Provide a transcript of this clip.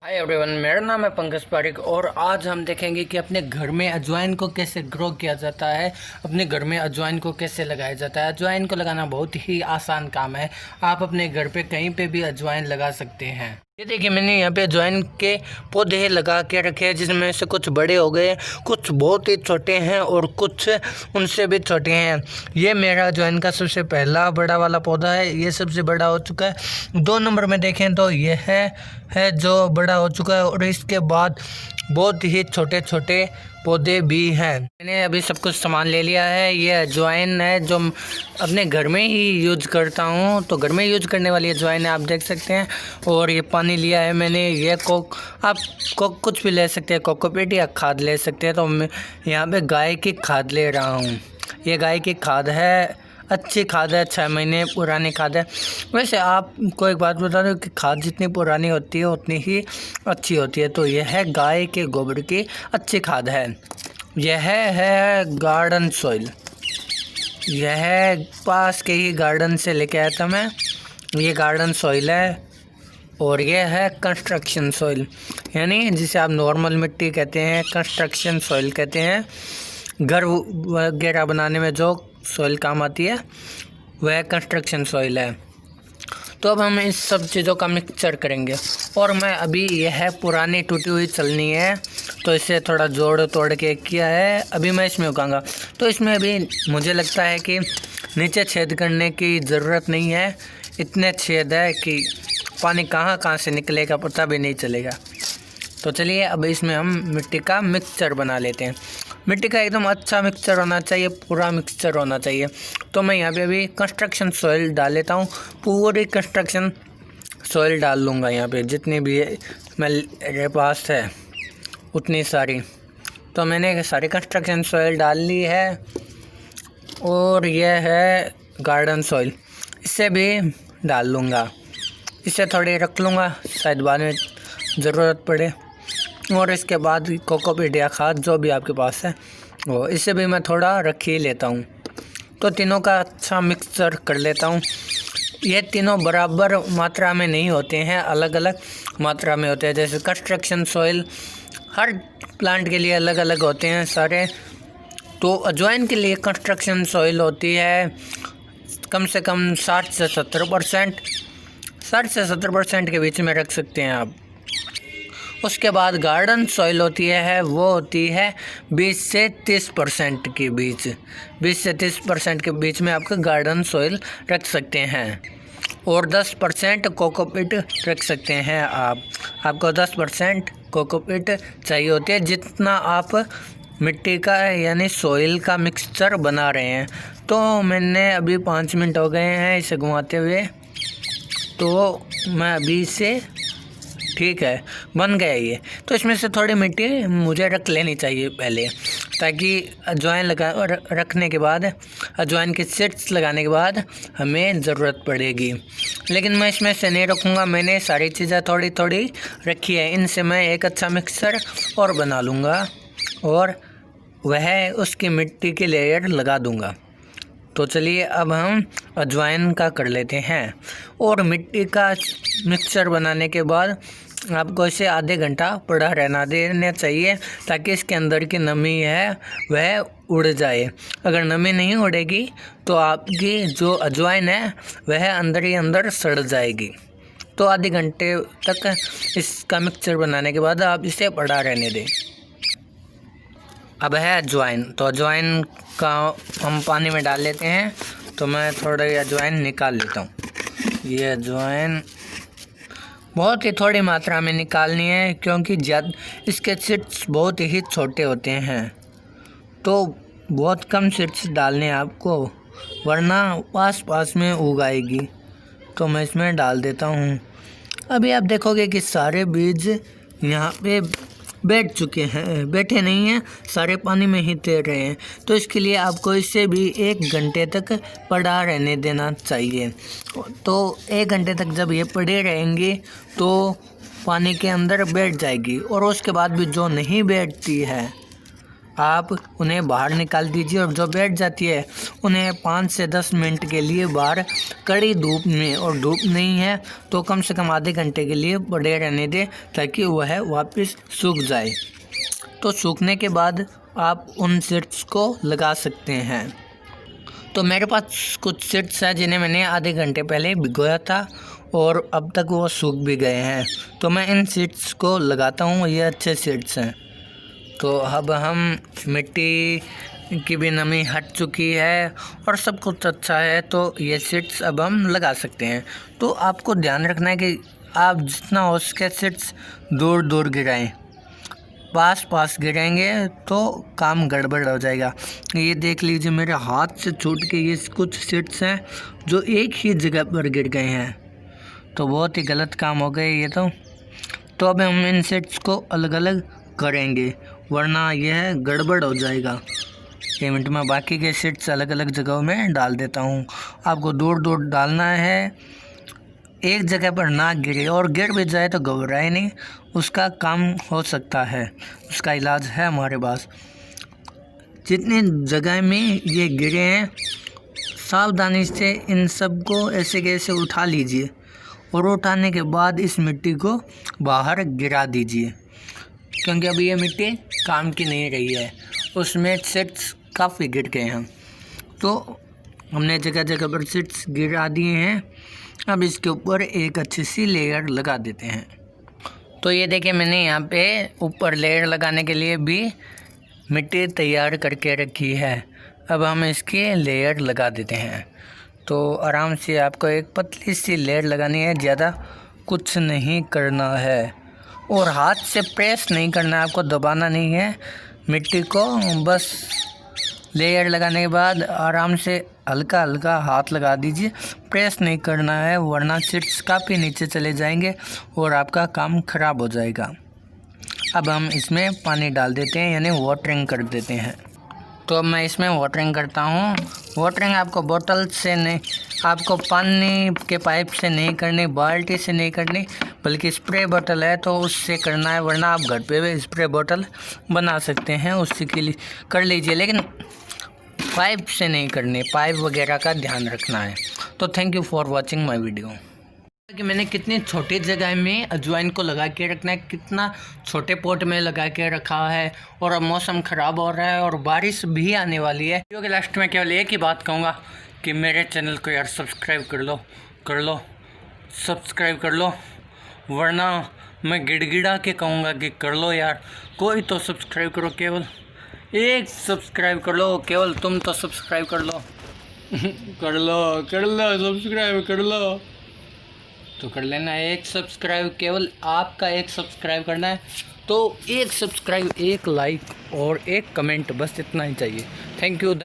Hi everyone, मेरा नाम है पंकज पारिक और आज हम देखेंगे कि अपने घर में अजवाइन को कैसे ग्रो किया जाता है। अपने घर में अजवाइन को कैसे लगाया जाता है। अजवाइन को लगाना बहुत ही आसान काम है। आप अपने घर पे कहीं पे भी अजवाइन लगा सकते हैं। ये देखिए, मैंने यहाँ पे अजवाइन के पौधे लगा के रखे हैं, जिसमें से कुछ बड़े हो गए, कुछ बहुत ही छोटे हैं और कुछ उनसे भी छोटे हैं। ये मेरा अजवाइन का सबसे पहला बड़ा वाला पौधा है। ये सबसे बड़ा हो चुका है। 2 नंबर में देखें तो ये है जो बड़ा हो चुका है और इसके बाद बहुत ही छोटे छोटे पौधे भी हैं। मैंने अभी सब कुछ सामान ले लिया है। ये अजवाइन है जो अपने घर में ही यूज करता हूँ, तो घर में यूज करने वाली अजवाइन है, आप देख सकते हैं। और ये पानी लिया है मैंने। ये आप कुछ भी ले सकते हैं, कोकोपीट या खाद ले सकते हैं। तो मैं यहाँ पे गाय की खाद ले रहा हूँ। ये गाय की खाद है, अच्छी खाद है, 6 महीने पुरानी खाद है। वैसे आपको एक बात बता दूं कि खाद जितनी पुरानी होती है उतनी ही अच्छी होती है। तो यह है गाय के गोबर की अच्छी खाद है। यह है गार्डन सॉइल। यह पास के ही गार्डन से लेके आया था मैं। ये गार्डन सॉइल है और यह है कंस्ट्रक्शन सॉइल, यानी जिसे आप नॉर्मल मिट्टी कहते हैं, कंस्ट्रक्शन सॉइल कहते हैं। घर वगैरह बनाने में जो सॉइल काम आती है वह कंस्ट्रक्शन सॉइल है। तो अब हम इस सब चीज़ों का मिक्सचर करेंगे। और मैं अभी यह पुरानी टूटी हुई चलनी है, तो इसे थोड़ा जोड़ तोड़ के किया है। अभी मैं इसमें उगाऊंगा, तो इसमें अभी मुझे लगता है कि नीचे छेद करने की ज़रूरत नहीं है। इतने छेद है कि पानी कहाँ कहाँ से निकलेगा पता भी नहीं चलेगा। तो चलिए अब इसमें हम मिट्टी का मिक्सचर बना लेते हैं। मिट्टी का एकदम अच्छा मिक्सचर होना चाहिए, पूरा मिक्सचर होना चाहिए। तो मैं यहाँ पे अभी कंस्ट्रक्शन सॉइल डाल लेता हूँ। पूरी कंस्ट्रक्शन सॉइल डाल लूँगा यहाँ पे, जितनी भी मेरे पास है उतनी सारी। तो मैंने सारी कंस्ट्रक्शन सॉइल डाल ली है। और यह है गार्डन सॉइल, इसे भी डाल लूँगा। इसे थोड़ी रख लूँगा, शायद बाद में ज़रूरत पड़े। और इसके बाद कोकोपीट या खाद जो भी आपके पास है वो, इसे भी मैं थोड़ा रख ही लेता हूँ। तो तीनों का अच्छा मिक्सचर कर लेता हूँ। ये तीनों बराबर मात्रा में नहीं होते हैं, अलग अलग मात्रा में होते हैं। जैसे कंस्ट्रक्शन सॉइल हर प्लांट के लिए अलग अलग होते हैं सारे। तो अजवाइन के लिए कंस्ट्रक्शन सॉइल होती है कम से कम 60 से 70%। 60 से 70% के बीच में रख सकते हैं आप। उसके बाद गार्डन सॉइल होती है, वो होती है 20 से 30% के बीच। 20 से 30% के बीच में आपका गार्डन सॉइल रख सकते हैं। और 10% कोकोपीट रख सकते हैं आप। आपको 10% कोकोपीट चाहिए होती है, जितना आप मिट्टी का यानी सॉइल का मिक्सचर बना रहे हैं। तो मैंने अभी 5 मिनट हो गए हैं इसे घुमाते हुए, तो मैं अभी से ठीक है बन गया ये। तो इसमें से थोड़ी मिट्टी मुझे रख लेनी चाहिए पहले, ताकि अजवाइन रखने के बाद, अजवाइन के सीड्स लगाने के बाद हमें ज़रूरत पड़ेगी। लेकिन मैं इसमें से नहीं रखूँगा, मैंने सारी चीज़ें थोड़ी थोड़ी रखी है। इनसे मैं एक अच्छा मिक्सर और बना लूँगा और वह उसकी मिट्टी की लेयर लगा दूँगा। तो चलिए अब हम अजवाइन का कर लेते हैं। और मिट्टी का मिक्सचर बनाने के बाद आपको इसे आधे घंटा पड़ा रहना देना चाहिए, ताकि इसके अंदर की नमी है वह उड़ जाए। अगर नमी नहीं उड़ेगी तो आपकी जो अजवाइन है वह अंदर ही अंदर सड़ जाएगी। तो आधे घंटे तक इसका मिक्सचर बनाने के बाद आप इसे पड़ा रहने दें। अब है अजवाइन, तो अजवाइन का हम पानी में डाल लेते हैं। तो मैं थोड़ा अजवाइन निकाल लेता हूँ। ये अजवाइन बहुत ही थोड़ी मात्रा में निकालनी है, क्योंकि इसके सीड्स बहुत ही छोटे होते हैं। तो बहुत कम सीड्स डालने आपको, वरना पास पास में उगाएगी। तो मैं इसमें डाल देता हूँ। अभी आप देखोगे कि सारे बीज यहाँ पे बैठे नहीं हैं, सारे पानी में ही तैर रहे हैं। तो इसके लिए आपको इसे भी 1 घंटे तक पड़ा रहने देना चाहिए। तो 1 घंटे तक जब ये पड़े रहेंगे तो पानी के अंदर बैठ जाएगी। और उसके बाद भी जो नहीं बैठती है आप उन्हें बाहर निकाल दीजिए और जो बैठ जाती है उन्हें 5 से 10 मिनट के लिए बाहर कड़ी धूप में, और धूप नहीं है तो कम से कम आधे घंटे के लिए पड़े रहने दें ताकि वह वापस सूख जाए। तो सूखने के बाद आप उन सीड्स को लगा सकते हैं। तो मेरे पास कुछ सीड्स हैं जिन्हें मैंने आधे घंटे पहले भिगोया था और अब तक वो सूख भी गए हैं। तो मैं इन सीड्स को लगाता हूँ, ये अच्छे सीड्स हैं। तो अब हम मिट्टी की भी नमी हट चुकी है और सब कुछ अच्छा है, तो ये सीड्स अब हम लगा सकते हैं। तो आपको ध्यान रखना है कि आप जितना हो सके सीड्स दूर दूर गिराएं, पास गिरेंगे तो काम गड़बड़ हो जाएगा। ये देख लीजिए मेरे हाथ से छूट के ये कुछ सीड्स हैं जो एक ही जगह पर गिर गए हैं, तो बहुत ही गलत काम हो गए ये तो अब हम इन सीड्स को अलग अलग करेंगे वरना यह गड़बड़ हो जाएगा। 1 मिनट में बाकी के सीड्स अलग अलग जगहों में डाल देता हूँ। आपको दूर दूर डालना है, एक जगह पर ना गिरे, और गिर भी जाए तो घबराए नहीं, उसका काम हो सकता है, उसका इलाज है हमारे पास। जितनी जगह में ये गिरे हैं सावधानी से इन सब को ऐसे कैसे उठा लीजिए और उठाने के बाद इस मिट्टी को बाहर गिरा दीजिए, क्योंकि अभी ये मिट्टी काम की नहीं रही है, उसमें सीड्स काफ़ी गिर गए हैं। तो हमने जगह जगह पर सीड्स गिरा दिए हैं। अब इसके ऊपर एक अच्छी सी लेयर लगा देते हैं। तो ये देखिए मैंने यहाँ पे ऊपर लेयर लगाने के लिए भी मिट्टी तैयार करके रखी है। अब हम इसकी लेयर लगा देते हैं। तो आराम से आपको एक पतली सी लेयर लगानी है, ज़्यादा कुछ नहीं करना है और हाथ से प्रेस नहीं करना है, आपको दबाना नहीं है मिट्टी को। बस लेयर लगाने के बाद आराम से हल्का हल्का हाथ लगा दीजिए, प्रेस नहीं करना है वरना सीड्स काफ़ी नीचे चले जाएंगे और आपका काम ख़राब हो जाएगा। अब हम इसमें पानी डाल देते हैं, यानी वाटरिंग कर देते हैं। तो अब मैं इसमें वाटरिंग करता हूँ। वाटरिंग आपको बोतल से नहीं, आपको पानी के पाइप से नहीं करनी, बाल्टी से नहीं करनी, बल्कि स्प्रे बोतल है तो उससे करना है, वरना आप घर पे भी स्प्रे बोतल बना सकते हैं, उससे के लिए कर लीजिए, लेकिन पाइप से नहीं करनी, पाइप वगैरह का ध्यान रखना है। तो thank you for watching my video. कि मैंने कितनी छोटी जगह में अजवाइन को लगा के रखना है, कितना छोटे पॉट में लगा के रखा है, और अब मौसम ख़राब हो रहा है और बारिश भी आने वाली है। वीडियो के लास्ट में केवल एक ही बात कहूँगा कि मेरे चैनल को यार सब्सक्राइब कर लो सब्सक्राइब कर लो, वरना मैं गिड़गिड़ा के कहूँगा कि कर लो यार, कोई तो सब्सक्राइब करो, केवल एक सब्सक्राइब कर लो, केवल तुम तो सब्सक्राइब कर लो कर लो सब्सक्राइब कर लो, तो कर लेना एक सब्सक्राइब, केवल आपका एक सब्सक्राइब करना है। तो एक सब्सक्राइब, एक लाइक और एक कमेंट, बस इतना ही चाहिए। Thank you.